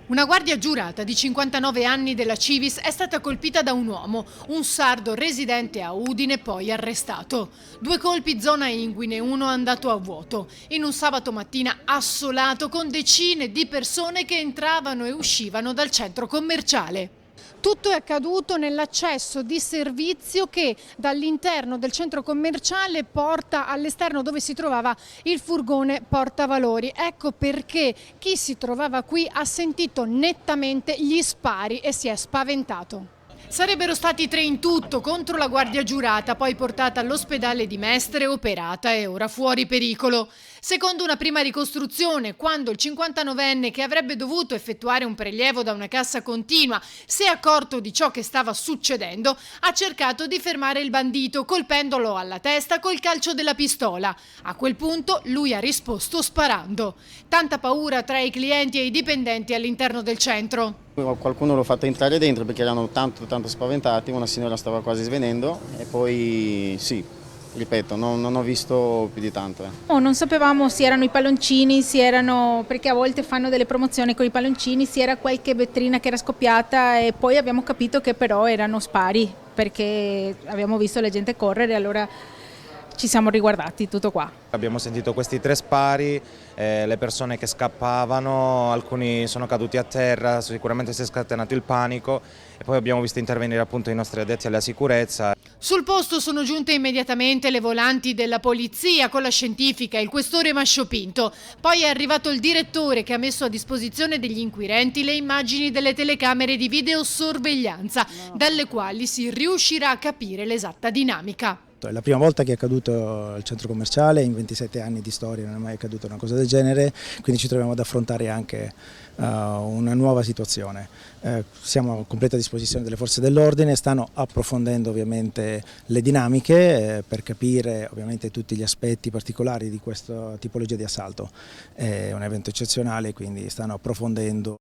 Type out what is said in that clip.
Una guardia giurata di 59 anni della Civis è stata colpita da un uomo, un sardo residente a Udine, poi arrestato. 2 colpi zona inguine, uno andato a vuoto. In un sabato mattina assolato con decine di persone che entravano e uscivano dal centro commerciale. Tutto è accaduto nell'accesso di servizio che dall'interno del centro commerciale porta all'esterno dove si trovava il furgone portavalori. Ecco perché chi si trovava qui ha sentito nettamente gli spari e si è spaventato. Sarebbero stati 3 in tutto contro la guardia giurata, poi portata all'ospedale di Mestre, operata e ora fuori pericolo. Secondo una prima ricostruzione, quando il 59enne, che avrebbe dovuto effettuare un prelievo da una cassa continua, si è accorto di ciò che stava succedendo, ha cercato di fermare il bandito colpendolo alla testa col calcio della pistola. A quel punto lui ha risposto sparando. Tanta paura tra i clienti e i dipendenti all'interno del centro. Qualcuno l'ho fatto entrare dentro perché erano tanto spaventati, una signora stava quasi svenendo e poi sì, ripeto, non ho visto più di tanto. Non sapevamo se erano i palloncini, perché a volte fanno delle promozioni con i palloncini, se era qualche vetrina che era scoppiata e poi abbiamo capito che però erano spari perché abbiamo visto la gente correre, allora ci siamo riguardati, tutto qua. Abbiamo sentito questi 3 spari, le persone che scappavano, alcuni sono caduti a terra, sicuramente si è scatenato il panico e poi abbiamo visto intervenire appunto i nostri addetti alla sicurezza. Sul posto sono giunte immediatamente le volanti della polizia con la scientifica e il questore Masciopinto. Poi è arrivato il direttore che ha messo a disposizione degli inquirenti le immagini delle telecamere di videosorveglianza, dalle quali si riuscirà a capire l'esatta dinamica. È la prima volta che è accaduto al centro commerciale, in 27 anni di storia non è mai accaduta una cosa del genere, quindi ci troviamo ad affrontare anche una nuova situazione. Siamo a completa disposizione delle forze dell'ordine, stanno approfondendo ovviamente le dinamiche per capire ovviamente tutti gli aspetti particolari di questa tipologia di assalto. È un evento eccezionale, quindi stanno approfondendo.